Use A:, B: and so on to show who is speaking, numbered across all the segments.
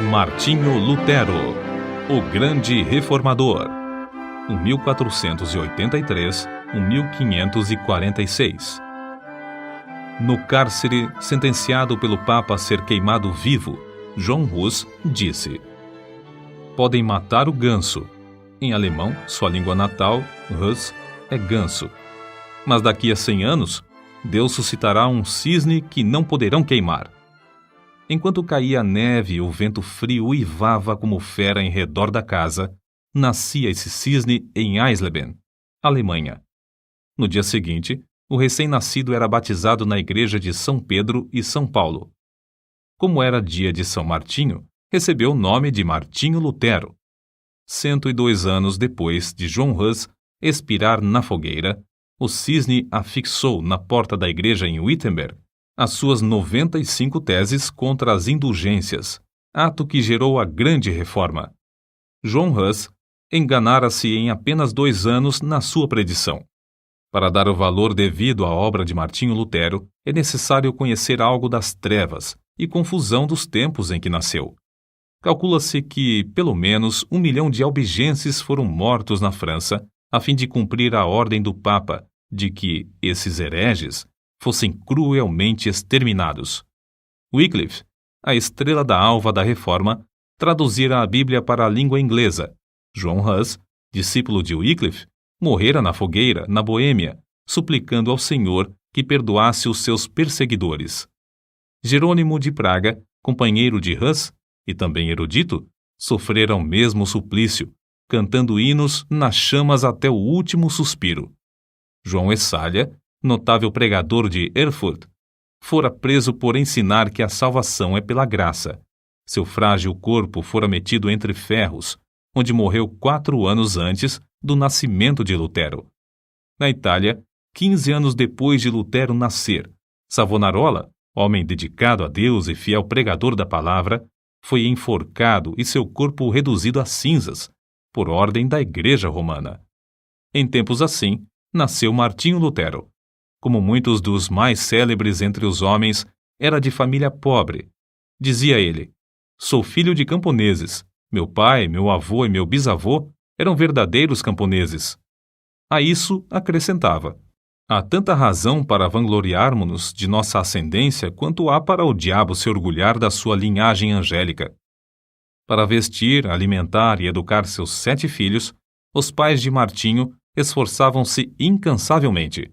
A: Martinho Lutero, o grande reformador, 1483-1546. No cárcere, sentenciado pelo Papa a ser queimado vivo, João Hus disse: "Podem matar o ganso." Em alemão, sua língua natal, Hus, é ganso. Mas daqui a 100 anos, Deus suscitará um cisne que não poderão queimar. Enquanto caía a neve e o vento frio uivava como fera em redor da casa, nascia esse cisne em Eisleben, Alemanha. No dia seguinte, o recém-nascido era batizado na igreja de São Pedro e São Paulo. Como era dia de São Martinho, recebeu o nome de Martinho Lutero. 102 anos depois de João Hus expirar na fogueira, o cisne afixou na porta da igreja em Wittenberg as suas 95 teses contra as indulgências, ato que gerou a grande reforma. João Hus enganara-se em apenas 2 anos na sua predição. Para dar o valor devido à obra de Martinho Lutero, é necessário conhecer algo das trevas e confusão dos tempos em que nasceu. Calcula-se que, pelo menos, 1 milhão de albigenses foram mortos na França a fim de cumprir a ordem do Papa de que esses hereges fossem cruelmente exterminados. Wycliffe, a estrela da alva da Reforma, traduzira a Bíblia para a língua inglesa. João Hus, discípulo de Wycliffe, morrera na fogueira, na Boêmia, suplicando ao Senhor que perdoasse os seus perseguidores. Jerônimo de Praga, companheiro de Hus, e também erudito, sofrera o mesmo suplício, cantando hinos nas chamas até o último suspiro. João Essalha, notável pregador de Erfurt, fora preso por ensinar que a salvação é pela graça. Seu frágil corpo fora metido entre ferros, onde morreu 4 anos antes do nascimento de Lutero. Na Itália, 15 anos depois de Lutero nascer, Savonarola, homem dedicado a Deus e fiel pregador da palavra, foi enforcado e seu corpo reduzido a cinzas, por ordem da Igreja Romana. Em tempos assim, nasceu Martinho Lutero. Como muitos dos mais célebres entre os homens, era de família pobre. Dizia ele: "Sou filho de camponeses. Meu pai, meu avô e meu bisavô eram verdadeiros camponeses." A isso acrescentava: "Há tanta razão para vangloriarmos-nos de nossa ascendência quanto há para o diabo se orgulhar da sua linhagem angélica." Para vestir, alimentar e educar seus 7 filhos, os pais de Martinho esforçavam-se incansavelmente.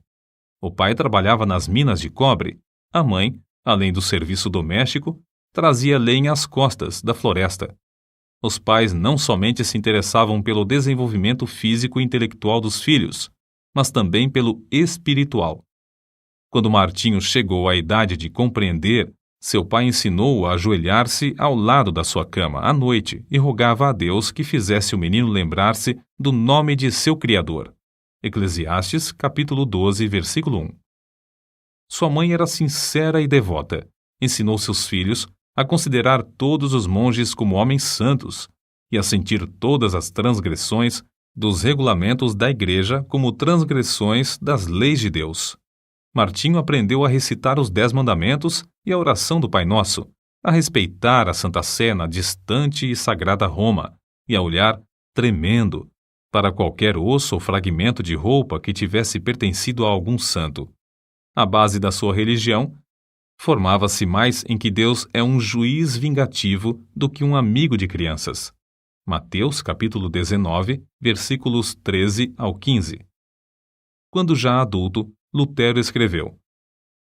A: O pai trabalhava nas minas de cobre, a mãe, além do serviço doméstico, trazia lenha às costas da floresta. Os pais não somente se interessavam pelo desenvolvimento físico e intelectual dos filhos, mas também pelo espiritual. Quando Martinho chegou à idade de compreender, seu pai ensinou-o a ajoelhar-se ao lado da sua cama à noite e rogava a Deus que fizesse o menino lembrar-se do nome de seu Criador. Eclesiastes, capítulo 12, versículo 1. Sua mãe era sincera e devota. Ensinou seus filhos a considerar todos os monges como homens santos e a sentir todas as transgressões dos regulamentos da Igreja como transgressões das leis de Deus. Martinho aprendeu a recitar os 10 mandamentos e a oração do Pai Nosso, a respeitar a Santa Sé na distante e sagrada Roma e a olhar, tremendo, para qualquer osso ou fragmento de roupa que tivesse pertencido a algum santo. A base da sua religião formava-se mais em que Deus é um juiz vingativo do que um amigo de crianças. Mateus, capítulo 19, versículos 13 ao 15. Quando já adulto, Lutero escreveu: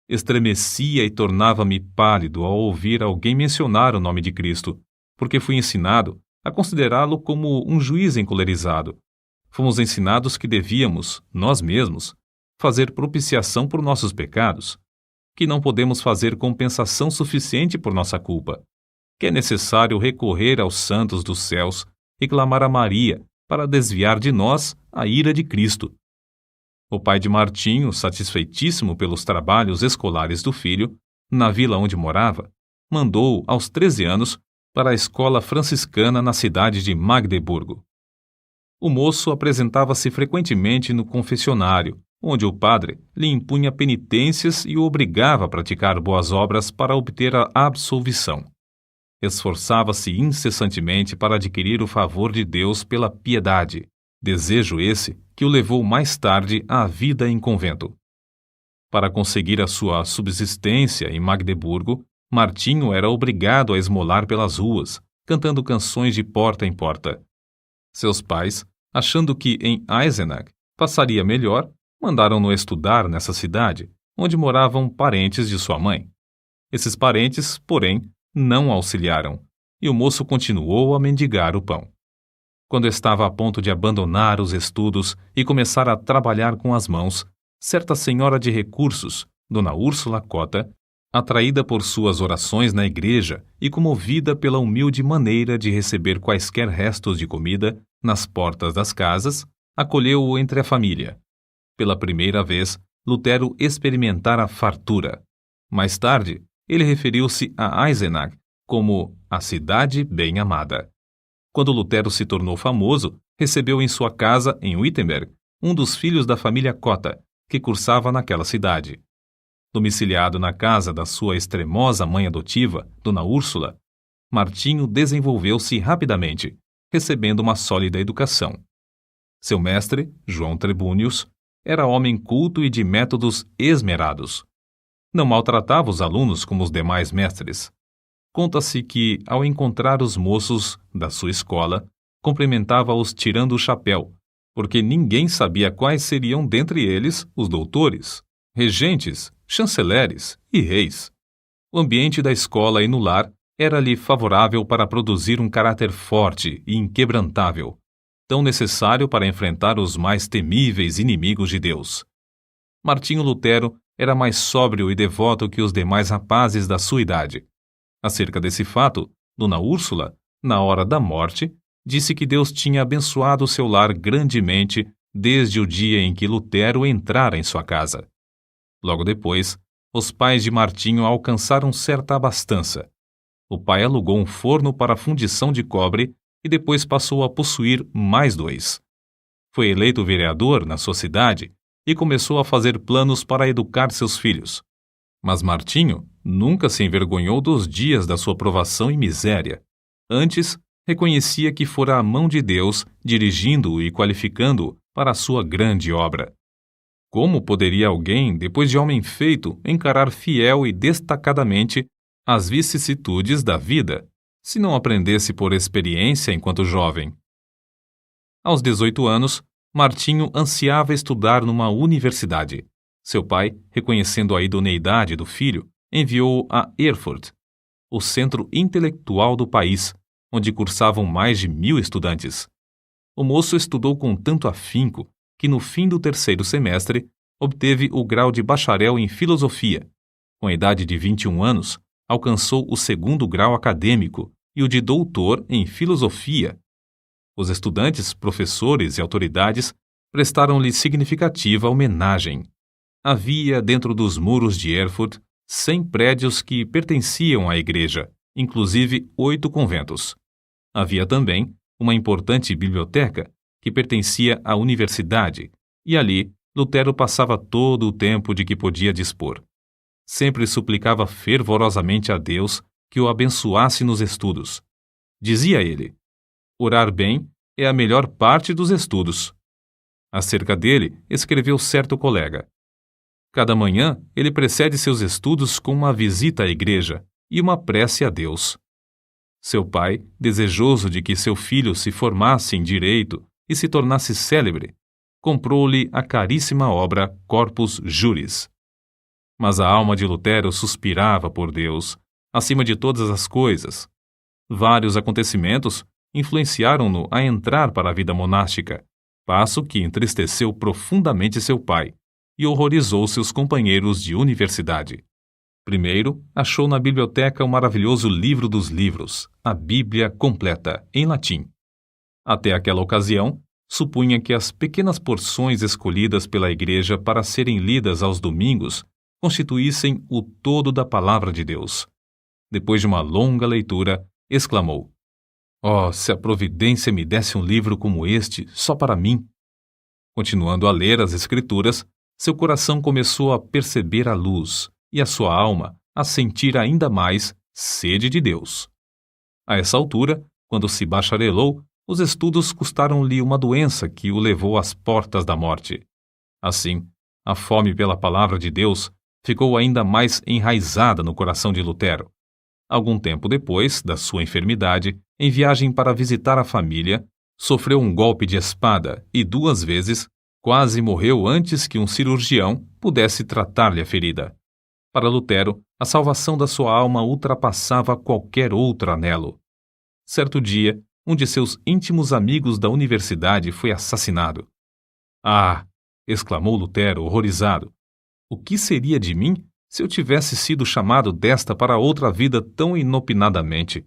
A: "Estremecia e tornava-me pálido ao ouvir alguém mencionar o nome de Cristo, porque fui ensinado a considerá-lo como um juiz encolerizado. Fomos ensinados que devíamos, nós mesmos, fazer propiciação por nossos pecados, que não podemos fazer compensação suficiente por nossa culpa, que é necessário recorrer aos santos dos céus e clamar a Maria para desviar de nós a ira de Cristo." O pai de Martinho, satisfeitíssimo pelos trabalhos escolares do filho, na vila onde morava, mandou-o, aos 13 anos, para a escola franciscana na cidade de Magdeburgo. O moço apresentava-se frequentemente no confessionário, onde o padre lhe impunha penitências e o obrigava a praticar boas obras para obter a absolvição. Esforçava-se incessantemente para adquirir o favor de Deus pela piedade, desejo esse que o levou mais tarde à vida em convento. Para conseguir a sua subsistência em Magdeburgo, Martinho era obrigado a esmolar pelas ruas, cantando canções de porta em porta. Seus pais, achando que em Eisenach passaria melhor, mandaram-no estudar nessa cidade, onde moravam parentes de sua mãe. Esses parentes, porém, não auxiliaram, e o moço continuou a mendigar o pão. Quando estava a ponto de abandonar os estudos e começar a trabalhar com as mãos, certa senhora de recursos, Dona Úrsula Cota, atraída por suas orações na igreja e comovida pela humilde maneira de receber quaisquer restos de comida nas portas das casas, acolheu-o entre a família. Pela primeira vez, Lutero experimentara fartura. Mais tarde, ele referiu-se a Eisenach como a cidade bem amada. Quando Lutero se tornou famoso, recebeu em sua casa, em Wittenberg, um dos filhos da família Cota, que cursava naquela cidade. Domiciliado na casa da sua extremosa mãe adotiva, Dona Úrsula, Martinho desenvolveu-se rapidamente, recebendo uma sólida educação. Seu mestre, João Trebúnius, era homem culto e de métodos esmerados. Não maltratava os alunos como os demais mestres. Conta-se que, ao encontrar os moços da sua escola, cumprimentava-os tirando o chapéu, porque ninguém sabia quais seriam dentre eles os doutores, regentes, chanceleres e reis. O ambiente da escola e no lar era-lhe favorável para produzir um caráter forte e inquebrantável, tão necessário para enfrentar os mais temíveis inimigos de Deus. Martinho Lutero era mais sóbrio e devoto que os demais rapazes da sua idade. Acerca desse fato, Dona Úrsula, na hora da morte, disse que Deus tinha abençoado seu lar grandemente desde o dia em que Lutero entrara em sua casa. Logo depois, os pais de Martinho alcançaram certa abastança. O pai alugou um forno para fundição de cobre e depois passou a possuir mais 2. Foi eleito vereador na sua cidade e começou a fazer planos para educar seus filhos. Mas Martinho nunca se envergonhou dos dias da sua provação e miséria. Antes, reconhecia que fora a mão de Deus dirigindo-o e qualificando-o para a sua grande obra. Como poderia alguém, depois de homem feito, encarar fiel e destacadamente as vicissitudes da vida, se não aprendesse por experiência enquanto jovem? Aos 18 anos, Martinho ansiava estudar numa universidade. Seu pai, reconhecendo a idoneidade do filho, enviou-o a Erfurt, o centro intelectual do país, onde cursavam mais de 1000 estudantes. O moço estudou com tanto afinco que, no fim do 3º semestre, obteve o grau de bacharel em filosofia. Com a idade de 21 anos, alcançou o 2º grau acadêmico e o de doutor em filosofia. Os estudantes, professores e autoridades prestaram-lhe significativa homenagem. Havia, dentro dos muros de Erfurt, 100 prédios que pertenciam à igreja, inclusive 8 conventos. Havia também uma importante biblioteca que pertencia à universidade, e ali Lutero passava todo o tempo de que podia dispor. Sempre suplicava fervorosamente a Deus que o abençoasse nos estudos. Dizia ele: orar bem é a melhor parte dos estudos. Acerca dele, escreveu certo colega: cada manhã ele precede seus estudos com uma visita à igreja e uma prece a Deus. Seu pai, desejoso de que seu filho se formasse em direito e se tornasse célebre, comprou-lhe a caríssima obra Corpus Juris. Mas a alma de Lutero suspirava por Deus, acima de todas as coisas. Vários acontecimentos influenciaram-no a entrar para a vida monástica, passo que entristeceu profundamente seu pai e horrorizou seus companheiros de universidade. Primeiro, achou na biblioteca o maravilhoso livro dos livros, a Bíblia completa, em latim. Até aquela ocasião, supunha que as pequenas porções escolhidas pela igreja para serem lidas aos domingos constituíssem o todo da palavra de Deus. Depois de uma longa leitura, exclamou: "Oh, se a providência me desse um livro como este, só para mim!" Continuando a ler as Escrituras, seu coração começou a perceber a luz e a sua alma a sentir ainda mais sede de Deus. A essa altura, quando se bacharelou, os estudos custaram-lhe uma doença que o levou às portas da morte. Assim, a fome pela palavra de Deus ficou ainda mais enraizada no coração de Lutero. Algum tempo depois da sua enfermidade, em viagem para visitar a família, sofreu um golpe de espada e 2 vezes quase morreu antes que um cirurgião pudesse tratar-lhe a ferida. Para Lutero, a salvação da sua alma ultrapassava qualquer outro anelo. Certo dia, um de seus íntimos amigos da universidade foi assassinado. Ah! Exclamou Lutero, horrorizado. O que seria de mim se eu tivesse sido chamado desta para outra vida tão inopinadamente?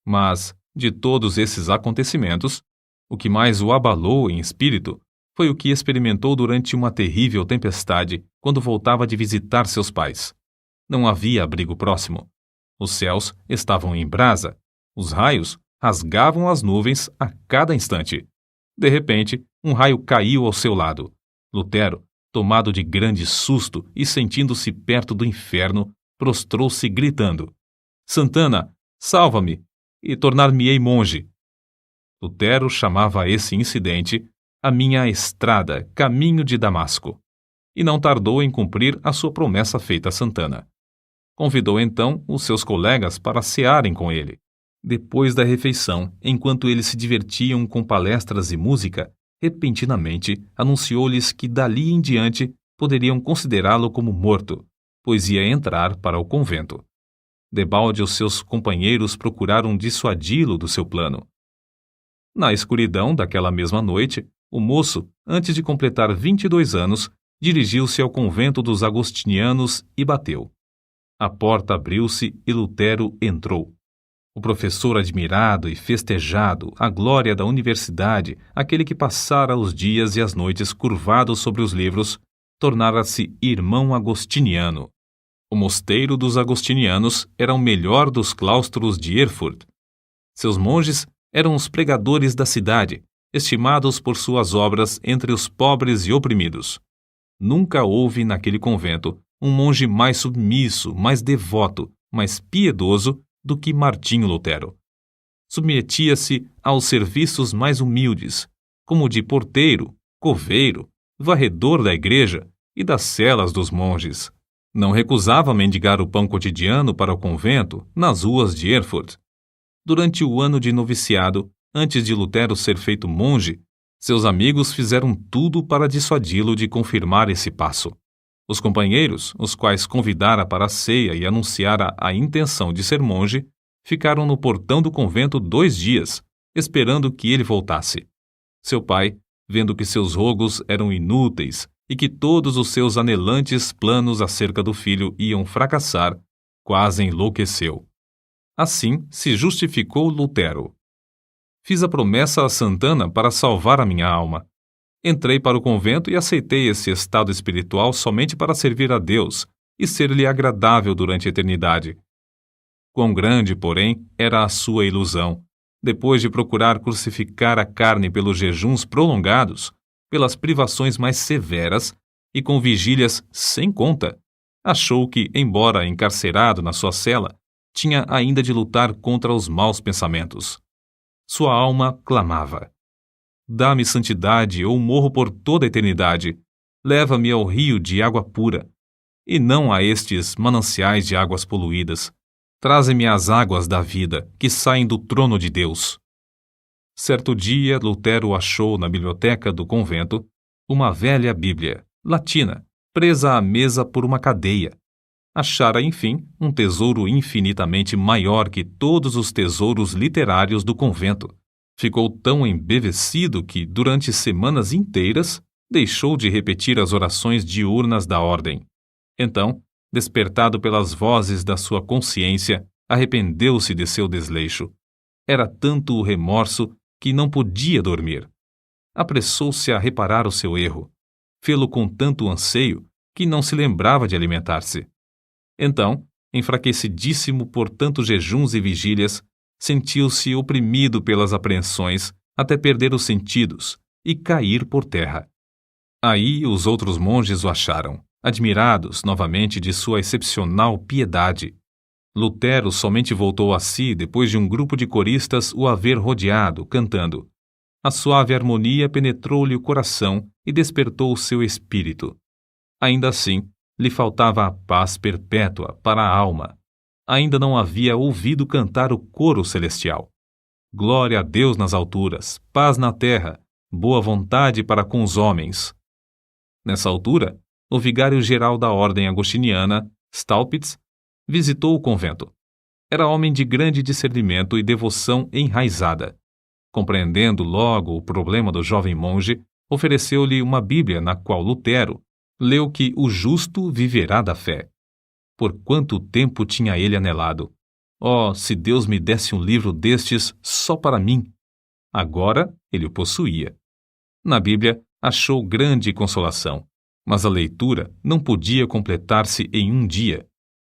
A: Mas, de todos esses acontecimentos, o que mais o abalou em espírito foi o que experimentou durante uma terrível tempestade quando voltava de visitar seus pais. Não havia abrigo próximo. Os céus estavam em brasa. Os raios rasgavam as nuvens a cada instante. De repente, um raio caiu ao seu lado. Lutero, tomado de grande susto e sentindo-se perto do inferno, prostrou-se gritando: Santana, salva-me, e tornar-me-ei monge. Lutero chamava esse incidente a minha estrada, caminho de Damasco, e não tardou em cumprir a sua promessa feita a Santana. Convidou então os seus colegas para cearem com ele. Depois da refeição, enquanto eles se divertiam com palestras e música, repentinamente anunciou-lhes que dali em diante poderiam considerá-lo como morto, pois ia entrar para o convento. Debalde os seus companheiros procuraram dissuadi-lo do seu plano. Na escuridão daquela mesma noite, o moço, antes de completar 22 anos, dirigiu-se ao convento dos agostinianos e bateu. A porta abriu-se e Lutero entrou. O professor admirado e festejado, a glória da universidade, aquele que passara os dias e as noites curvado sobre os livros, tornara-se irmão agostiniano. O mosteiro dos agostinianos era o melhor dos claustros de Erfurt. Seus monges eram os pregadores da cidade, estimados por suas obras entre os pobres e oprimidos. Nunca houve naquele convento um monge mais submisso, mais devoto, mais piedoso do que Martinho Lutero. Submetia-se aos serviços mais humildes, como de porteiro, coveiro, varredor da igreja e das celas dos monges. Não recusava mendigar o pão cotidiano para o convento nas ruas de Erfurt. Durante o ano de noviciado, antes de Lutero ser feito monge, seus amigos fizeram tudo para dissuadi-lo de confirmar esse passo. Os companheiros, os quais convidara para a ceia e anunciara a intenção de ser monge, ficaram no portão do convento 2 dias, esperando que ele voltasse. Seu pai, vendo que seus rogos eram inúteis e que todos os seus anelantes planos acerca do filho iam fracassar, quase enlouqueceu. Assim se justificou Lutero. Fiz a promessa a Santana para salvar a minha alma. Entrei para o convento e aceitei esse estado espiritual somente para servir a Deus e ser-lhe agradável durante a eternidade. Quão grande, porém, era a sua ilusão, depois de procurar crucificar a carne pelos jejuns prolongados, pelas privações mais severas e com vigílias sem conta, achou que, embora encarcerado na sua cela, tinha ainda de lutar contra os maus pensamentos. Sua alma clamava: dá-me santidade ou morro por toda a eternidade. Leva-me ao rio de água pura, e não a estes mananciais de águas poluídas. Traze-me as águas da vida, que saem do trono de Deus. Certo dia, Lutero achou na biblioteca do convento uma velha Bíblia, latina, presa à mesa por uma cadeia. Achara, enfim, um tesouro infinitamente maior que todos os tesouros literários do convento. Ficou tão embevecido que, durante semanas inteiras, deixou de repetir as orações diurnas da ordem. Então, despertado pelas vozes da sua consciência, arrependeu-se de seu desleixo. Era tanto o remorso que não podia dormir. Apressou-se a reparar o seu erro. Fê-lo com tanto anseio que não se lembrava de alimentar-se. Então, enfraquecidíssimo por tantos jejuns e vigílias, sentiu-se oprimido pelas apreensões até perder os sentidos e cair por terra. Aí os outros monges o acharam, admirados novamente de sua excepcional piedade. Lutero somente voltou a si depois de um grupo de coristas o haver rodeado, cantando. A suave harmonia penetrou-lhe o coração e despertou o seu espírito. Ainda assim, lhe faltava a paz perpétua para a alma. Ainda não havia ouvido cantar o coro celestial. Glória a Deus nas alturas, paz na terra, boa vontade para com os homens. Nessa altura, o vigário-geral da ordem agostiniana, Staupitz, visitou o convento. Era homem de grande discernimento e devoção enraizada. Compreendendo logo o problema do jovem monge, ofereceu-lhe uma Bíblia na qual Lutero leu que o justo viverá da fé. Por quanto tempo tinha ele anelado! Oh, se Deus me desse um livro destes só para mim! Agora ele o possuía. Na Bíblia achou grande consolação, mas a leitura não podia completar-se em um dia.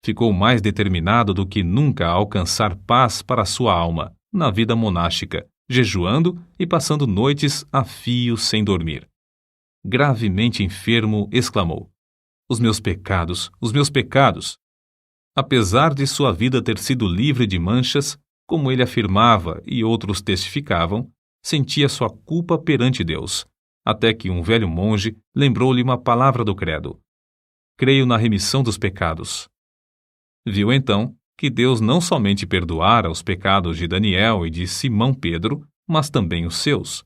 A: Ficou mais determinado do que nunca a alcançar paz para sua alma, na vida monástica, jejuando e passando noites a fio sem dormir. Gravemente enfermo, exclamou: os meus pecados, os meus pecados! Apesar de sua vida ter sido livre de manchas, como ele afirmava e outros testificavam, sentia sua culpa perante Deus, até que um velho monge lembrou-lhe uma palavra do credo: creio na remissão dos pecados. Viu então que Deus não somente perdoara os pecados de Daniel e de Simão Pedro, mas também os seus.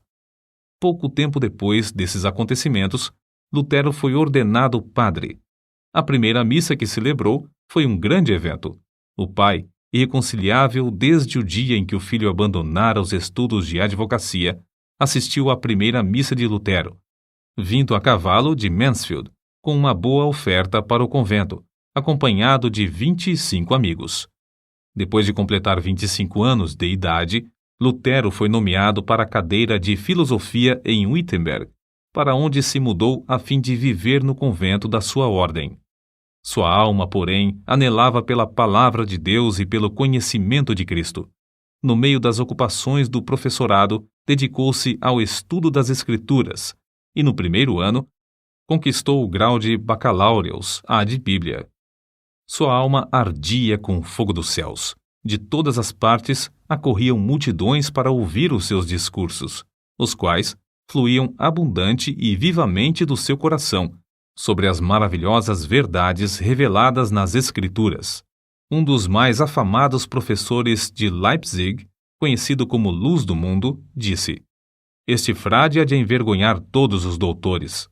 A: Pouco tempo depois desses acontecimentos, Lutero foi ordenado padre. A primeira missa que celebrou foi um grande evento. O pai, irreconciliável desde o dia em que o filho abandonara os estudos de advocacia, assistiu à primeira missa de Lutero, vindo a cavalo de Mansfield, com uma boa oferta para o convento, acompanhado de 25 amigos. Depois de completar 25 anos de idade, Lutero foi nomeado para a cadeira de filosofia em Wittenberg, para onde se mudou a fim de viver no convento da sua ordem. Sua alma, porém, anelava pela palavra de Deus e pelo conhecimento de Cristo. No meio das ocupações do professorado, dedicou-se ao estudo das Escrituras e, no primeiro ano, conquistou o grau de bacalaureus ad Bíblia. Sua alma ardia com o fogo dos céus. De todas as partes acorriam multidões para ouvir os seus discursos, os quais fluíam abundante e vivamente do seu coração, sobre as maravilhosas verdades reveladas nas Escrituras. Um dos mais afamados professores de Leipzig, conhecido como Luz do Mundo, disse: este frade há de envergonhar todos os doutores.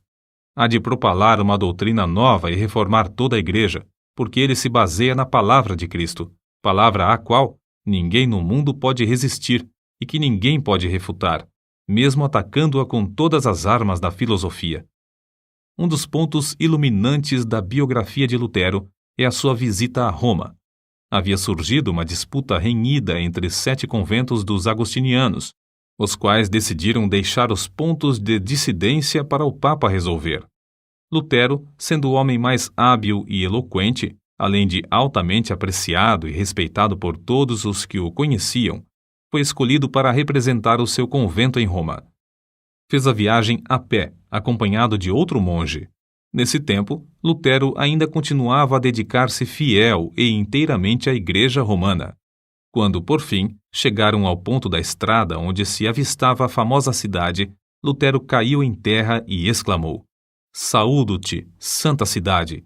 A: Há de propalar uma doutrina nova e reformar toda a igreja, porque ele se baseia na palavra de Cristo, palavra à qual ninguém no mundo pode resistir e que ninguém pode refutar, mesmo atacando-a com todas as armas da filosofia. Um dos pontos iluminantes da biografia de Lutero é a sua visita a Roma. Havia surgido uma disputa renhida entre 7 conventos dos agostinianos, os quais decidiram deixar os pontos de dissidência para o Papa resolver. Lutero, sendo o homem mais hábil e eloquente, além de altamente apreciado e respeitado por todos os que o conheciam, foi escolhido para representar o seu convento em Roma. Fez a viagem a pé, acompanhado de outro monge. Nesse tempo, Lutero ainda continuava a dedicar-se fiel e inteiramente à Igreja Romana. Quando, por fim, chegaram ao ponto da estrada onde se avistava a famosa cidade, Lutero caiu em terra e exclamou: saúdo-te, santa cidade!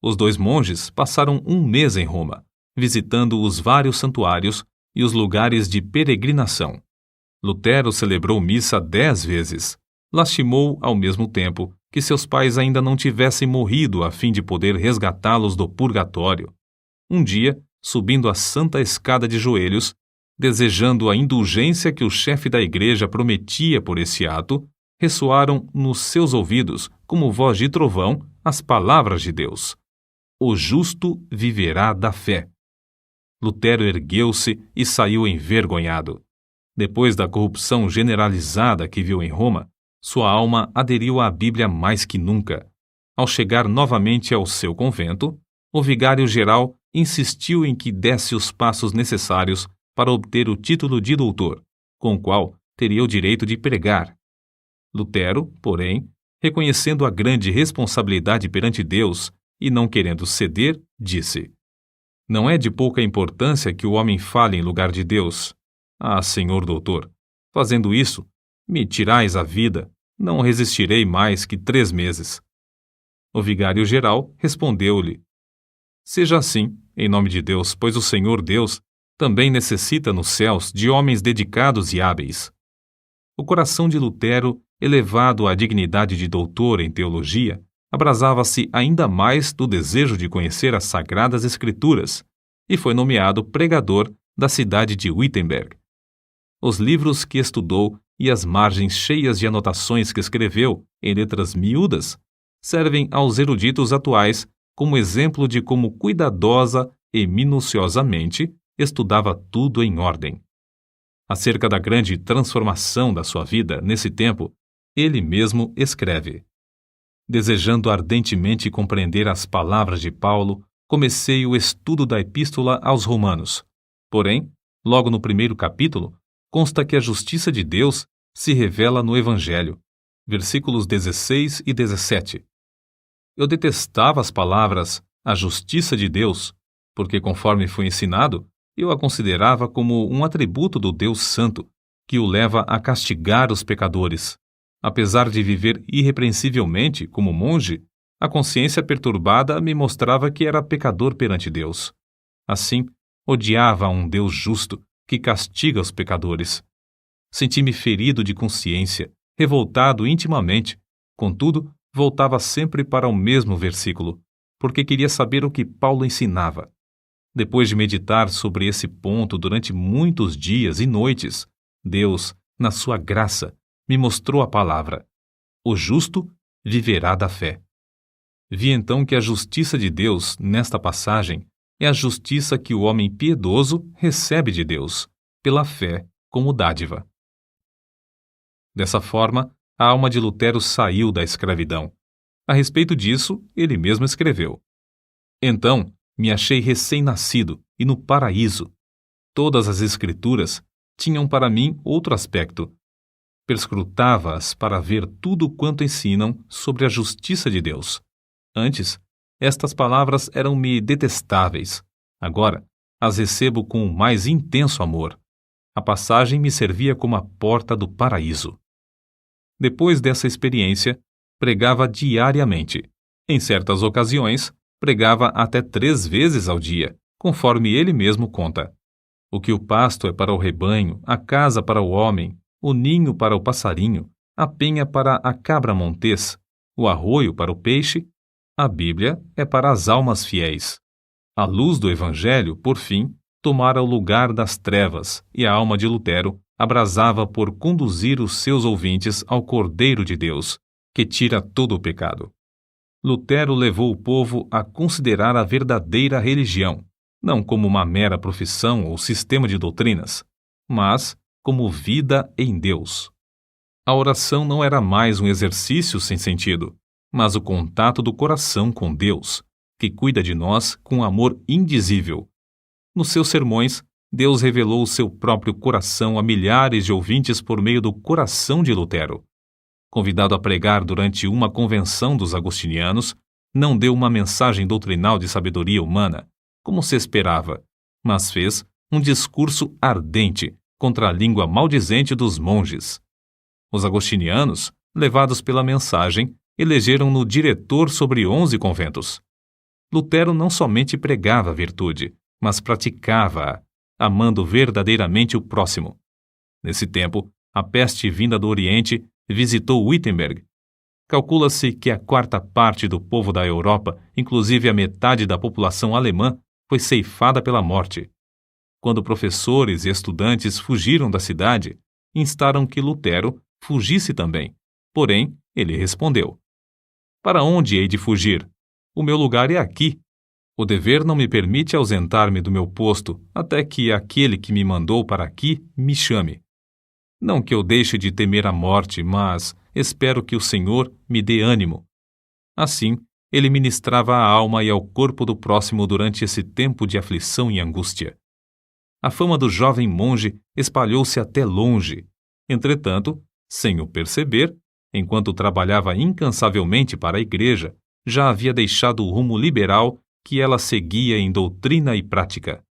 A: Os 2 monges passaram um mês em Roma, visitando os vários santuários e os lugares de peregrinação. Lutero celebrou missa 10 vezes. Lastimou, ao mesmo tempo, que seus pais ainda não tivessem morrido a fim de poder resgatá-los do purgatório. Um dia, subindo a santa escada de joelhos, desejando a indulgência que o chefe da igreja prometia por esse ato, ressoaram nos seus ouvidos, como voz de trovão, as palavras de Deus: o justo viverá da fé. Lutero ergueu-se e saiu envergonhado. Depois da corrupção generalizada que viu em Roma, sua alma aderiu à Bíblia mais que nunca. Ao chegar novamente ao seu convento, o vigário-geral insistiu em que desse os passos necessários para obter o título de doutor, com o qual teria o direito de pregar. Lutero, porém, reconhecendo a grande responsabilidade perante Deus e não querendo ceder, disse: Não é de pouca importância que o homem fale em lugar de Deus. Ah, senhor doutor, fazendo isso, me tirais a vida, não resistirei mais que 3 meses. O vigário-geral respondeu-lhe: seja assim, em nome de Deus, pois o Senhor Deus também necessita nos céus de homens dedicados e hábeis. O coração de Lutero, elevado à dignidade de doutor em teologia, abrasava-se ainda mais do desejo de conhecer as Sagradas Escrituras e foi nomeado pregador da cidade de Wittenberg. Os livros que estudou e as margens cheias de anotações que escreveu, em letras miúdas, servem aos eruditos atuais como exemplo de como cuidadosa e minuciosamente estudava tudo em ordem. Acerca da grande transformação da sua vida nesse tempo, ele mesmo escreve: desejando ardentemente compreender as palavras de Paulo, comecei o estudo da Epístola aos Romanos. Porém, logo no primeiro capítulo, consta que a justiça de Deus se revela no Evangelho. Versículos 16 e 17. Eu detestava as palavras a justiça de Deus, porque, conforme foi ensinado, eu a considerava como um atributo do Deus Santo, que o leva a castigar os pecadores. Apesar de viver irrepreensivelmente como monge, a consciência perturbada me mostrava que era pecador perante Deus. Assim, odiava a um Deus justo que castiga os pecadores. Senti-me ferido de consciência, revoltado intimamente. Contudo, voltava sempre para o mesmo versículo, porque queria saber o que Paulo ensinava. Depois de meditar sobre esse ponto durante muitos dias e noites, Deus, na sua graça, me mostrou a palavra: o justo viverá da fé. Vi então que a justiça de Deus, nesta passagem, é a justiça que o homem piedoso recebe de Deus, pela fé como dádiva. Dessa forma, a alma de Lutero saiu da escravidão. A respeito disso, ele mesmo escreveu: então, me achei recém-nascido e no paraíso. Todas as Escrituras tinham para mim outro aspecto. Perscrutava-as para ver tudo quanto ensinam sobre a justiça de Deus. Antes, estas palavras eram-me detestáveis. Agora, as recebo com o mais intenso amor. A passagem me servia como a porta do paraíso. Depois dessa experiência, pregava diariamente. Em certas ocasiões, pregava até 3 vezes ao dia, conforme ele mesmo conta. O que o pasto é para o rebanho, a casa para o homem, o ninho para o passarinho, a penha para a cabra montês, o arroio para o peixe, a Bíblia é para as almas fiéis. A luz do Evangelho, por fim, tomara o lugar das trevas, e a alma de Lutero abrasava por conduzir os seus ouvintes ao Cordeiro de Deus, que tira todo o pecado. Lutero levou o povo a considerar a verdadeira religião, não como uma mera profissão ou sistema de doutrinas, mas como vida em Deus. A oração não era mais um exercício sem sentido, mas o contato do coração com Deus, que cuida de nós com amor indizível. Nos seus sermões, Deus revelou o seu próprio coração a milhares de ouvintes por meio do coração de Lutero. Convidado a pregar durante uma convenção dos agostinianos, não deu uma mensagem doutrinal de sabedoria humana, como se esperava, mas fez um discurso ardente contra a língua maldizente dos monges. Os agostinianos, levados pela mensagem, elegeram-no diretor sobre 11 conventos. Lutero não somente pregava a virtude, mas praticava-a, amando verdadeiramente o próximo. Nesse tempo, a peste vinda do Oriente visitou Wittenberg. Calcula-se que a 1/4 do povo da Europa, inclusive a metade da população alemã, foi ceifada pela morte. Quando professores e estudantes fugiram da cidade, instaram que Lutero fugisse também. Porém, ele respondeu: para onde hei de fugir? O meu lugar é aqui. O dever não me permite ausentar-me do meu posto até que aquele que me mandou para aqui me chame. Não que eu deixe de temer a morte, mas espero que o Senhor me dê ânimo. Assim, ele ministrava à alma e ao corpo do próximo durante esse tempo de aflição e angústia. A fama do jovem monge espalhou-se até longe. Entretanto, sem o perceber, enquanto trabalhava incansavelmente para a igreja, já havia deixado o rumo liberal que ela seguia em doutrina e prática.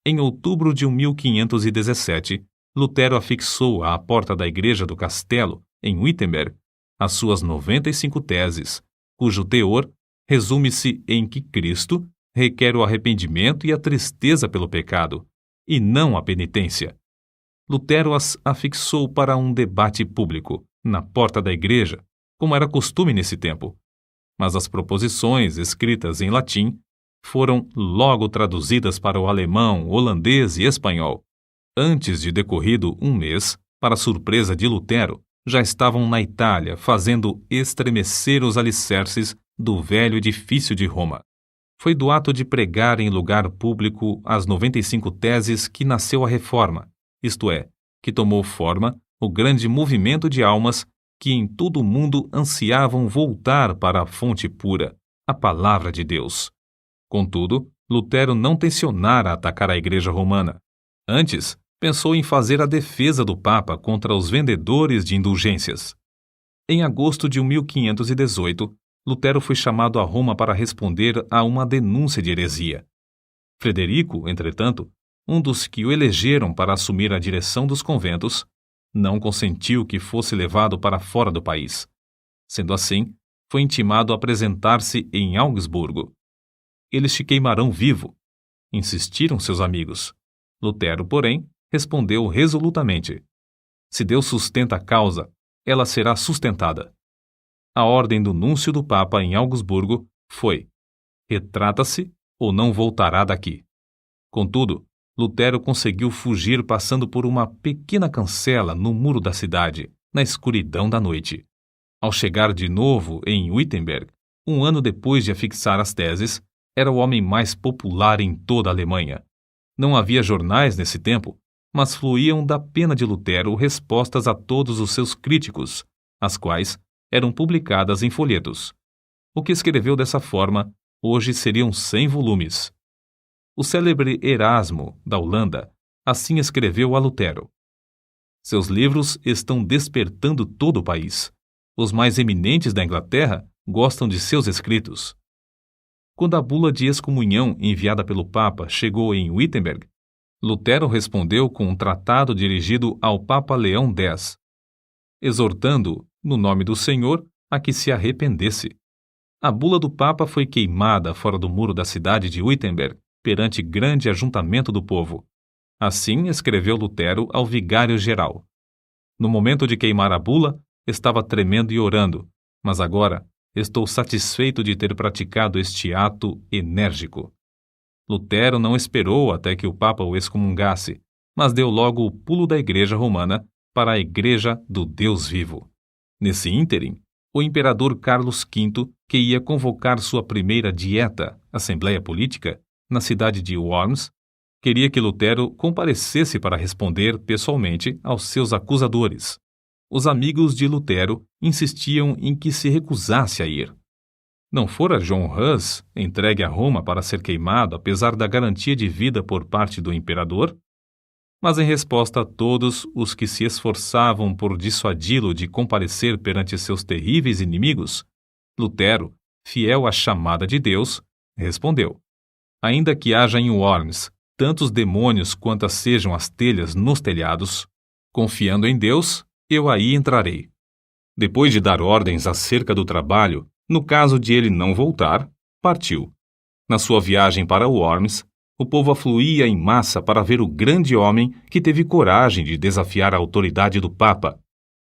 A: Em outubro de 1517, Lutero afixou à porta da igreja do castelo, em Wittenberg, as suas 95 teses, cujo teor resume-se em que Cristo requer o arrependimento e a tristeza pelo pecado, e não a penitência. Lutero as afixou para um debate público, na porta da igreja, como era costume nesse tempo. Mas as proposições, escritas em latim, foram logo traduzidas para o alemão, holandês e espanhol. Antes de decorrido um mês, para surpresa de Lutero, já estavam na Itália fazendo estremecer os alicerces do velho edifício de Roma. Foi do ato de pregar em lugar público as 95 teses que nasceu a Reforma, isto é, que tomou forma o grande movimento de almas que em todo o mundo ansiavam voltar para a fonte pura, a palavra de Deus. Contudo, Lutero não tencionara atacar a Igreja Romana. Antes, pensou em fazer a defesa do Papa contra os vendedores de indulgências. Em agosto de 1518, Lutero foi chamado a Roma para responder a uma denúncia de heresia. Frederico, entretanto, um dos que o elegeram para assumir a direção dos conventos, não consentiu que fosse levado para fora do país. Sendo assim, foi intimado a apresentar-se em Augsburgo. Eles te queimarão vivo, insistiram seus amigos. Lutero, porém, respondeu resolutamente: se Deus sustenta a causa, ela será sustentada. A ordem do núncio do Papa em Augsburgo foi: retrata-se ou não voltará daqui. Contudo, Lutero conseguiu fugir passando por uma pequena cancela no muro da cidade, na escuridão da noite. Ao chegar de novo em Wittenberg, um ano depois de afixar as teses, era o homem mais popular em toda a Alemanha. Não havia jornais nesse tempo, mas fluíam da pena de Lutero respostas a todos os seus críticos, as quais eram publicadas em folhetos. O que escreveu dessa forma, hoje seriam 100 volumes. O célebre Erasmo, da Holanda, assim escreveu a Lutero: seus livros estão despertando todo o país. Os mais eminentes da Inglaterra gostam de seus escritos. Quando a bula de excomunhão enviada pelo Papa chegou em Wittenberg, Lutero respondeu com um tratado dirigido ao Papa Leão X, exortando, no nome do Senhor, a que se arrependesse. A bula do Papa foi queimada fora do muro da cidade de Wittenberg, perante grande ajuntamento do povo. Assim escreveu Lutero ao vigário-geral. No momento de queimar a bula, estava tremendo e orando, mas agora estou satisfeito de ter praticado este ato enérgico. Lutero não esperou até que o Papa o excomungasse, mas deu logo o pulo da Igreja Romana para a Igreja do Deus vivo. Nesse ínterim, o imperador Carlos V, que ia convocar sua primeira dieta, Assembleia Política, na cidade de Worms, queria que Lutero comparecesse para responder pessoalmente aos seus acusadores. Os amigos de Lutero insistiam em que se recusasse a ir. Não fora John Hus entregue a Roma para ser queimado apesar da garantia de vida por parte do imperador? Mas em resposta a todos os que se esforçavam por dissuadi-lo de comparecer perante seus terríveis inimigos, Lutero, fiel à chamada de Deus, respondeu: ainda que haja em Worms tantos demônios quantas sejam as telhas nos telhados, confiando em Deus, eu aí entrarei. Depois de dar ordens acerca do trabalho, no caso de ele não voltar, partiu. Na sua viagem para Worms, o povo afluía em massa para ver o grande homem que teve coragem de desafiar a autoridade do Papa.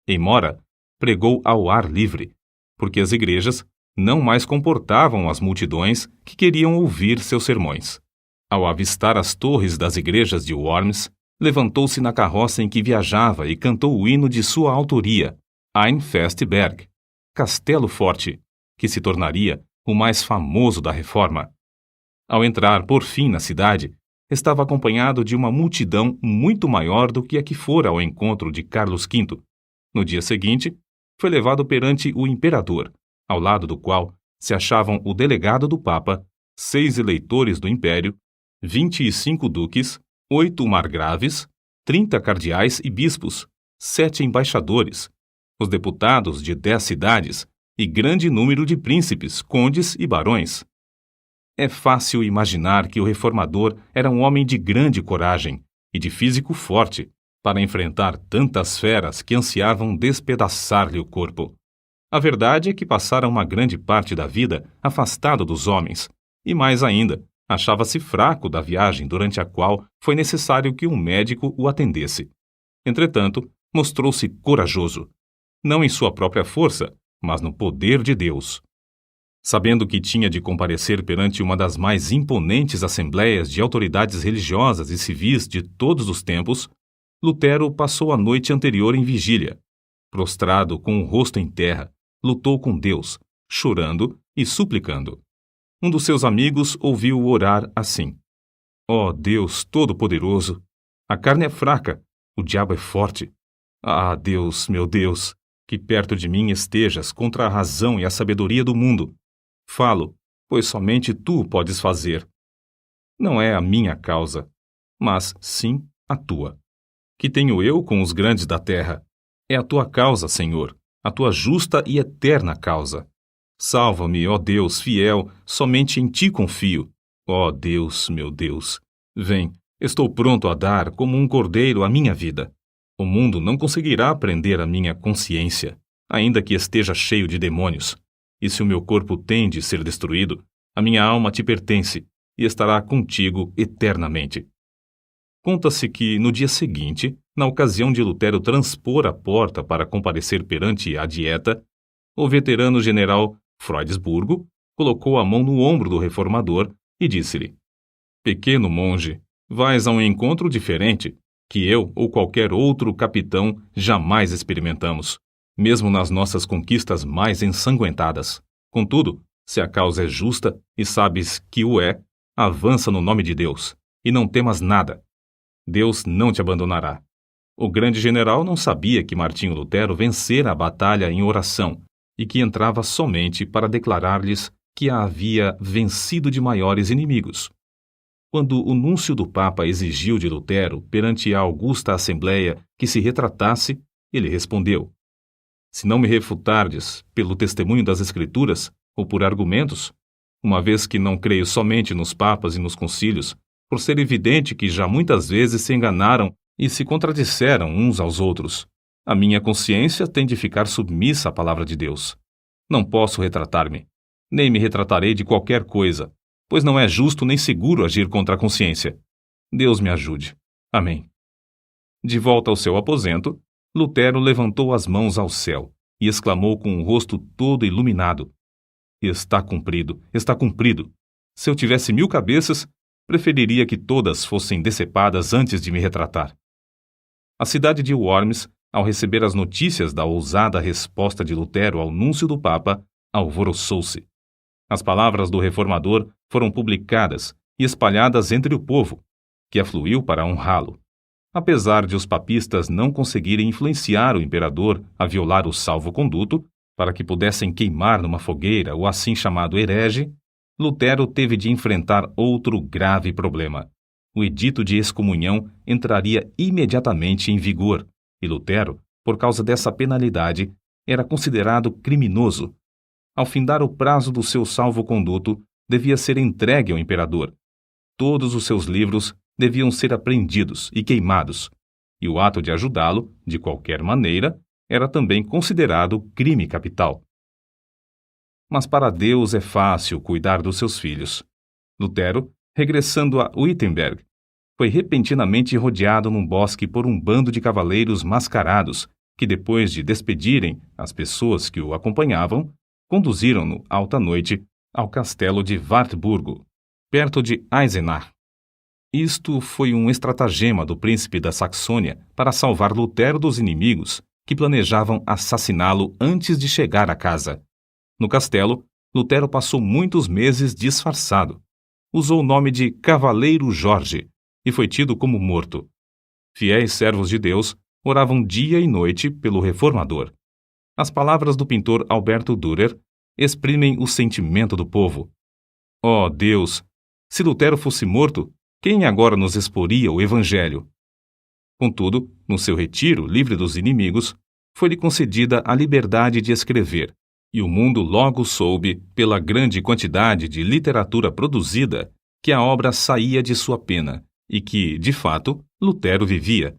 A: Em Mora, pregou ao ar livre, porque as igrejas não mais comportavam as multidões que queriam ouvir seus sermões. Ao avistar as torres das igrejas de Worms, levantou-se na carroça em que viajava e cantou o hino de sua autoria, Ein Festberg, Castelo Forte, que se tornaria o mais famoso da Reforma. Ao entrar, por fim, na cidade, estava acompanhado de uma multidão muito maior do que a que fora ao encontro de Carlos V. No dia seguinte, foi levado perante o imperador, ao lado do qual se achavam o delegado do Papa, 6 eleitores do Império, 25 duques, 8 margraves, 30 cardeais e bispos, 7 embaixadores, os deputados de 10 cidades e grande número de príncipes, condes e barões. É fácil imaginar que o reformador era um homem de grande coragem e de físico forte para enfrentar tantas feras que ansiavam despedaçar-lhe o corpo. A verdade é que passara uma grande parte da vida afastado dos homens, e mais ainda, achava-se fraco da viagem durante a qual foi necessário que um médico o atendesse. Entretanto, mostrou-se corajoso, não em sua própria força, mas no poder de Deus. Sabendo que tinha de comparecer perante uma das mais imponentes assembleias de autoridades religiosas e civis de todos os tempos, Lutero passou a noite anterior em vigília. Prostrado com o rosto em terra, lutou com Deus, chorando e suplicando. Um dos seus amigos ouviu-o orar assim: Ó Deus Todo-Poderoso, a carne é fraca, o diabo é forte. Ah, Deus, meu Deus, que perto de mim estejas contra a razão e a sabedoria do mundo. Falo, pois somente tu podes fazer. Não é a minha causa, mas sim a tua. Que tenho eu com os grandes da terra? É a tua causa, Senhor, a tua justa e eterna causa. Salva-me, ó Deus fiel, somente em ti confio. Ó Deus, meu Deus, vem, estou pronto a dar como um cordeiro a minha vida. O mundo não conseguirá prender a minha consciência, ainda que esteja cheio de demônios. E se o meu corpo tem de ser destruído, a minha alma te pertence e estará contigo eternamente. Conta-se que, no dia seguinte, na ocasião de Lutero transpor a porta para comparecer perante a Dieta, o veterano general Freudesburgo colocou a mão no ombro do reformador e disse-lhe: Pequeno monge, vais a um encontro diferente, que eu ou qualquer outro capitão jamais experimentamos, mesmo nas nossas conquistas mais ensanguentadas. Contudo, se a causa é justa e sabes que o é, avança no nome de Deus, e não temas nada. Deus não te abandonará. O grande general não sabia que Martinho Lutero vencera a batalha em oração e que entrava somente para declarar-lhes que a havia vencido de maiores inimigos. Quando o núncio do Papa exigiu de Lutero, perante a augusta Assembleia, que se retratasse, ele respondeu: Se não me refutardes pelo testemunho das Escrituras ou por argumentos, uma vez que não creio somente nos papas e nos concílios, por ser evidente que já muitas vezes se enganaram e se contradisseram uns aos outros, a minha consciência tem de ficar submissa à palavra de Deus. Não posso retratar-me, nem me retratarei de qualquer coisa, pois não é justo nem seguro agir contra a consciência. Deus me ajude. Amém. De volta ao seu aposento, Lutero levantou as mãos ao céu e exclamou com o rosto todo iluminado: Está cumprido, está cumprido. Se eu tivesse 1000 cabeças, preferiria que todas fossem decepadas antes de me retratar. A cidade de Worms, ao receber as notícias da ousada resposta de Lutero ao núncio do Papa, alvoroçou-se. As palavras do reformador foram publicadas e espalhadas entre o povo, que afluiu para honrá-lo. Apesar de os papistas não conseguirem influenciar o imperador a violar o salvo-conduto, para que pudessem queimar numa fogueira o assim chamado herege, Lutero teve de enfrentar outro grave problema. O edito de excomunhão entraria imediatamente em vigor, e Lutero, por causa dessa penalidade, era considerado criminoso. Ao findar o prazo do seu salvo-conduto, devia ser entregue ao imperador. Todos os seus livros deviam ser apreendidos e queimados, e o ato de ajudá-lo, de qualquer maneira, era também considerado crime capital. Mas para Deus é fácil cuidar dos seus filhos. Lutero, regressando a Wittenberg, foi repentinamente rodeado num bosque por um bando de cavaleiros mascarados que, depois de despedirem as pessoas que o acompanhavam, conduziram-no alta noite ao castelo de Wartburgo, perto de Eisenach. Isto foi um estratagema do príncipe da Saxônia para salvar Lutero dos inimigos que planejavam assassiná-lo antes de chegar à casa. No castelo, Lutero passou muitos meses disfarçado. Usou o nome de Cavaleiro Jorge e foi tido como morto. Fiéis servos de Deus oravam dia e noite pelo reformador. As palavras do pintor Alberto Dürer exprimem o sentimento do povo. Ó Deus, se Lutero fosse morto, quem agora nos exporia o Evangelho? Contudo, no seu retiro livre dos inimigos, foi-lhe concedida a liberdade de escrever, E o mundo logo soube, pela grande quantidade de literatura produzida, que a obra saía de sua pena e que, de fato, Lutero vivia.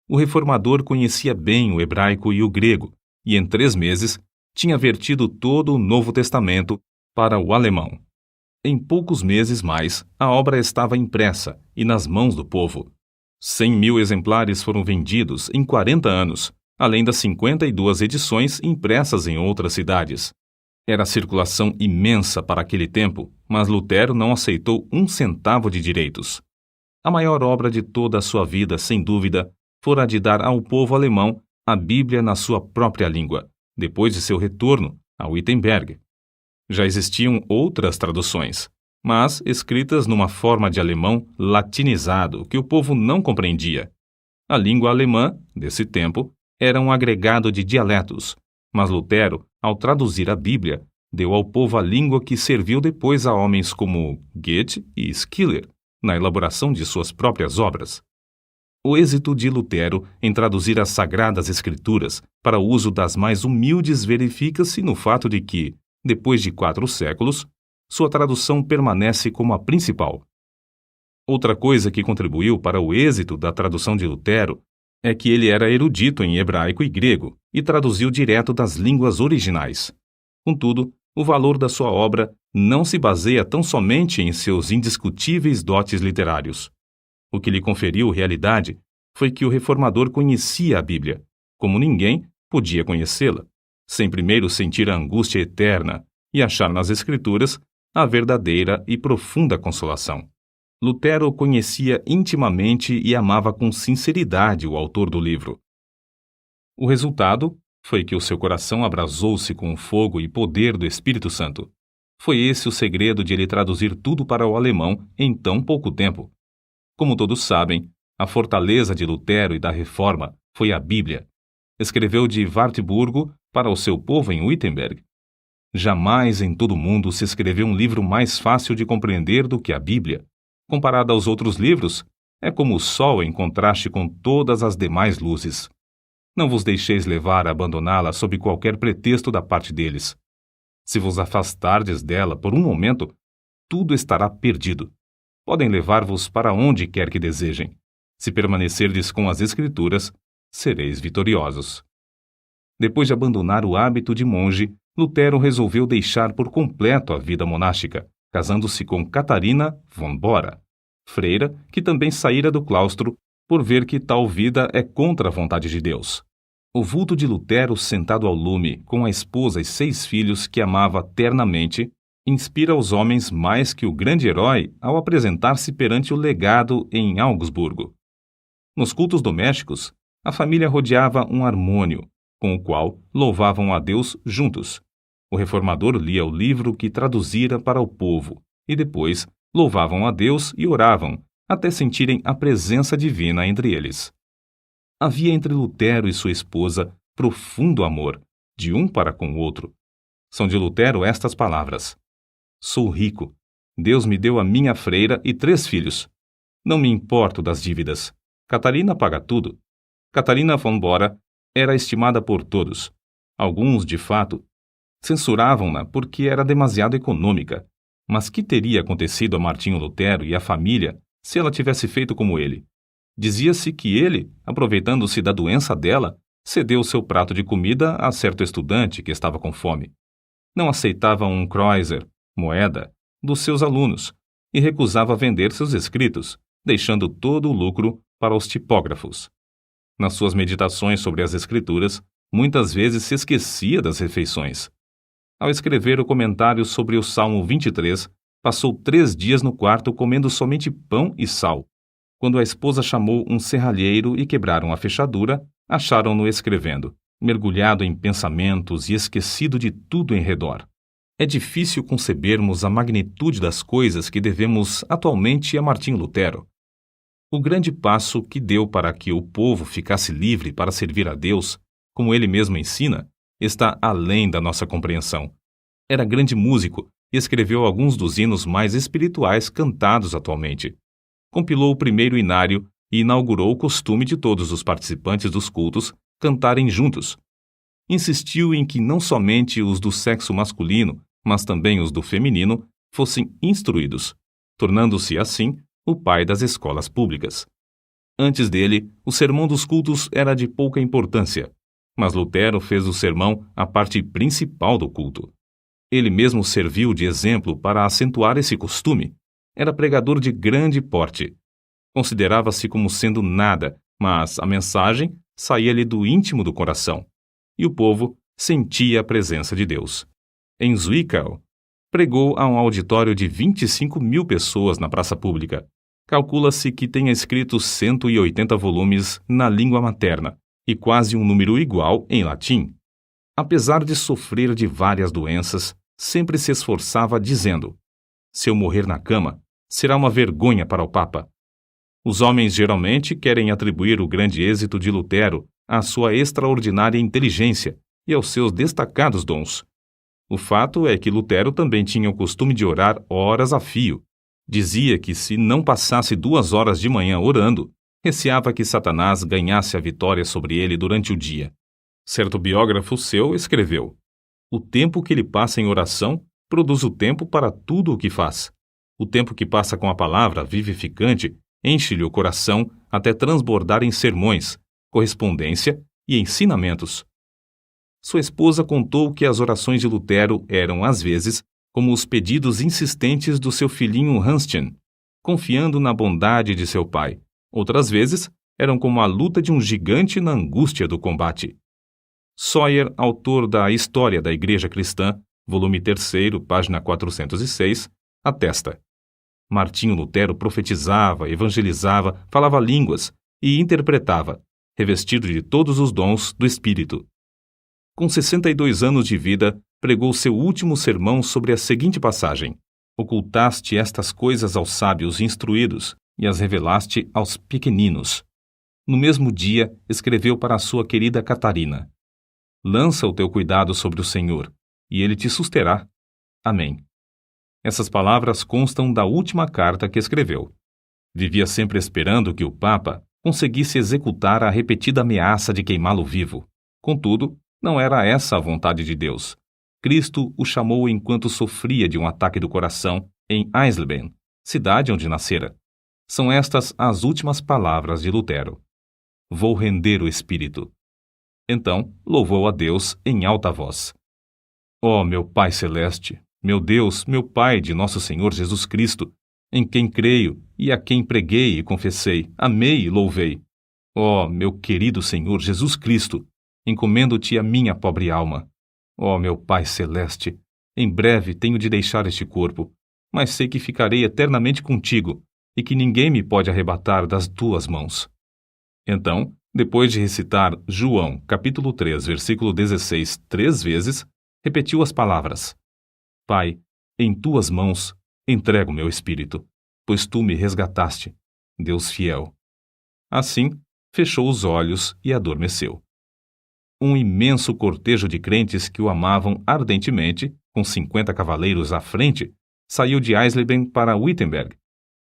A: O reformador conhecia bem o hebraico e o grego, e em 3 meses tinha vertido todo o Novo Testamento para o alemão. Em poucos meses mais, a obra estava impressa e nas mãos do povo. 100.000 exemplares foram vendidos em 40 anos, além das 52 edições impressas em outras cidades. Era circulação imensa para aquele tempo, mas Lutero não aceitou 1 centavo de direitos. A maior obra de toda a sua vida, sem dúvida, fora a de dar ao povo alemão a Bíblia na sua própria língua, depois de seu retorno a Wittenberg. Já existiam outras traduções, mas escritas numa forma de alemão latinizado que o povo não compreendia. A língua alemã, desse tempo, era um agregado de dialetos, mas Lutero, ao traduzir a Bíblia, deu ao povo a língua que serviu depois a homens como Goethe e Schiller, na elaboração de suas próprias obras. O êxito de Lutero em traduzir as Sagradas Escrituras para o uso das mais humildes verifica-se no fato de que, depois de 4 séculos, sua tradução permanece como a principal. Outra coisa que contribuiu para o êxito da tradução de Lutero é que ele era erudito em hebraico e grego e traduziu direto das línguas originais. Contudo, o valor da sua obra não se baseia tão somente em seus indiscutíveis dotes literários. O que lhe conferiu realidade foi que o reformador conhecia a Bíblia, como ninguém podia conhecê-la, sem primeiro sentir a angústia eterna e achar nas Escrituras a verdadeira e profunda consolação. Lutero conhecia intimamente e amava com sinceridade o autor do livro. O resultado foi que o seu coração abrasou-se com o fogo e poder do Espírito Santo. Foi esse o segredo de ele traduzir tudo para o alemão em tão pouco tempo. Como todos sabem, a fortaleza de Lutero e da Reforma foi a Bíblia. Escreveu de Wartburgo para o seu povo em Wittenberg. Jamais em todo o mundo se escreveu um livro mais fácil de compreender do que a Bíblia. Comparada aos outros livros, é como o sol em contraste com todas as demais luzes. Não vos deixeis levar a abandoná-la sob qualquer pretexto da parte deles. Se vos afastardes dela por um momento, tudo estará perdido. Podem levar-vos para onde quer que desejem. Se permanecerdes com as Escrituras, sereis vitoriosos. Depois de abandonar o hábito de monge, Lutero resolveu deixar por completo a vida monástica, casando-se com Catarina von Bora, freira que também saíra do claustro por ver que tal vida é contra a vontade de Deus. O vulto de Lutero sentado ao lume, com a esposa e 6 filhos que amava ternamente, inspira os homens mais que o grande herói ao apresentar-se perante o legado em Augsburgo. Nos cultos domésticos, a família rodeava um harmônio, com o qual louvavam a Deus juntos. O reformador lia o livro que traduzira para o povo, e depois louvavam a Deus e oravam, até sentirem a presença divina entre eles. Havia entre Lutero e sua esposa profundo amor, de um para com o outro. São de Lutero estas palavras: Sou rico. Deus me deu a minha freira e 3 filhos. Não me importo das dívidas. Catarina paga tudo. Catarina von Bora era estimada por todos. Alguns, de fato, censuravam-na porque era demasiado econômica. Mas que teria acontecido a Martinho Lutero e à família se ela tivesse feito como ele? Dizia-se que ele, aproveitando-se da doença dela, cedeu seu prato de comida a certo estudante que estava com fome. Não aceitava um kreuzer, moeda, dos seus alunos, e recusava vender seus escritos, deixando todo o lucro para os tipógrafos. Nas suas meditações sobre as Escrituras, muitas vezes se esquecia das refeições. Ao escrever o comentário sobre o Salmo 23, passou 3 dias no quarto comendo somente pão e sal. Quando a esposa chamou um serralheiro e quebraram a fechadura, acharam-no escrevendo, mergulhado em pensamentos e esquecido de tudo em redor. É difícil concebermos a magnitude das coisas que devemos atualmente a Martinho Lutero. O grande passo que deu para que o povo ficasse livre para servir a Deus, como ele mesmo ensina, está além da nossa compreensão. Era grande músico e escreveu alguns dos hinos mais espirituais cantados atualmente. Compilou o primeiro inário e inaugurou o costume de todos os participantes dos cultos cantarem juntos. insistiu em que não somente os do sexo masculino, mas também os do feminino, fossem instruídos, tornando-se, assim, o pai das escolas públicas. Antes dele, o sermão dos cultos era de pouca importância, mas Lutero fez do sermão a parte principal do culto. Ele mesmo serviu de exemplo para acentuar esse costume. Era pregador de grande porte. Considerava-se como sendo nada, mas a mensagem saía-lhe do íntimo do coração, e o povo sentia a presença de Deus. Em Zwickau, pregou a um auditório de 25.000 pessoas na praça pública. Calcula-se que tenha escrito 180 volumes na língua materna e quase um número igual em latim. Apesar de sofrer de várias doenças, sempre se esforçava dizendo: se eu morrer na cama, será uma vergonha para o Papa. Os homens geralmente querem atribuir o grande êxito de Lutero à sua extraordinária inteligência e aos seus destacados dons. O fato é que Lutero também tinha o costume de orar horas a fio. Dizia que se não passasse 2 horas de manhã orando, receava que Satanás ganhasse a vitória sobre ele durante o dia. Certo biógrafo seu escreveu: o tempo que ele passa em oração produz o tempo para tudo o que faz. O tempo que passa com a palavra vivificante enche-lhe o coração até transbordar em sermões, correspondência e ensinamentos. Sua esposa contou que as orações de Lutero eram, às vezes, como os pedidos insistentes do seu filhinho Hanschen, confiando na bondade de seu pai. Outras vezes, eram como a luta de um gigante na angústia do combate. Sawyer, autor da História da Igreja Cristã, volume 3, página 406, atesta: Martinho Lutero profetizava, evangelizava, falava línguas e interpretava, revestido de todos os dons do Espírito. Com 62 anos de vida, pregou seu último sermão sobre a seguinte passagem: ocultaste estas coisas aos sábios instruídos e as revelaste aos pequeninos. No mesmo dia, escreveu para a sua querida Catarina: lança o teu cuidado sobre o Senhor, e ele te susterá. Amém. Essas palavras constam da última carta que escreveu. Vivia sempre esperando que o Papa conseguisse executar a repetida ameaça de queimá-lo vivo. Contudo, não era essa a vontade de Deus. Cristo o chamou enquanto sofria de um ataque do coração em Eisleben, cidade onde nascera. São estas as últimas palavras de Lutero: vou render o espírito. Então, louvou a Deus em alta voz: ó meu Pai Celeste, meu Deus, meu Pai de nosso Senhor Jesus Cristo, em quem creio e a quem preguei e confessei, amei e louvei. Ó meu querido Senhor Jesus Cristo, encomendo-te a minha pobre alma. Ó meu Pai Celeste, em breve tenho de deixar este corpo, mas sei que ficarei eternamente contigo e que ninguém me pode arrebatar das tuas mãos. Então, depois de recitar João, capítulo 3, versículo 16, 3 vezes, repetiu as palavras: Pai, em tuas mãos entrego meu espírito, pois tu me resgataste, Deus fiel. Assim, fechou os olhos e adormeceu. Um imenso cortejo de crentes que o amavam ardentemente, com 50 cavaleiros à frente, saiu de Eisleben para Wittenberg.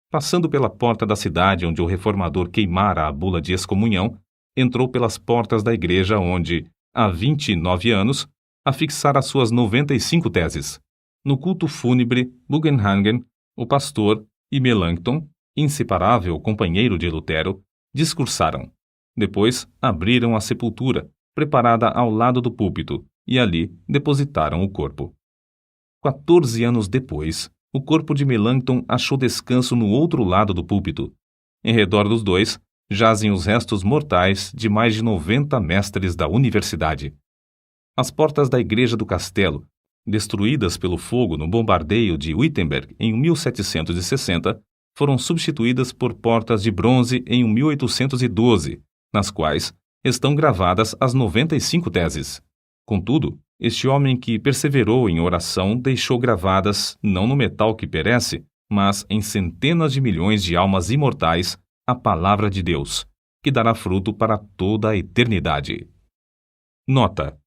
A: Passando pela porta da cidade onde o reformador queimara a bula de excomunhão, entrou pelas portas da igreja onde, há 29 anos, afixara suas 95 teses. No culto fúnebre, Bugenhagen, o pastor, e Melanchthon, inseparável companheiro de Lutero, discursaram. Depois, abriram a sepultura, preparada ao lado do púlpito, e ali depositaram o corpo. 14 anos depois, o corpo de Melanchthon achou descanso no outro lado do púlpito. Em redor dos dois, jazem os restos mortais de mais de 90 mestres da universidade. As portas da igreja do castelo, destruídas pelo fogo no bombardeio de Wittenberg em 1760, foram substituídas por portas de bronze em 1812, nas quais estão gravadas as 95 teses. Contudo, este homem que perseverou em oração deixou gravadas, não no metal que perece, mas em centenas de milhões de almas imortais, a palavra de Deus, que dará fruto para toda a eternidade. Nota: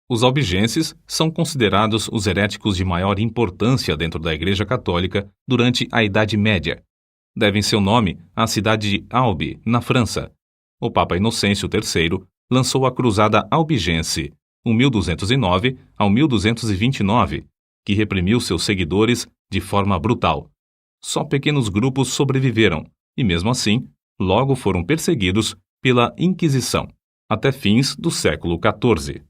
A: os albigenses são considerados os heréticos de maior importância dentro da Igreja Católica durante a Idade Média. Devem seu nome à cidade de Albi, na França. O Papa Inocêncio III lançou a Cruzada Albigense, 1209 ao 1229, que reprimiu seus seguidores de forma brutal. Só pequenos grupos sobreviveram e, mesmo assim, logo foram perseguidos pela Inquisição, até fins do século XIV.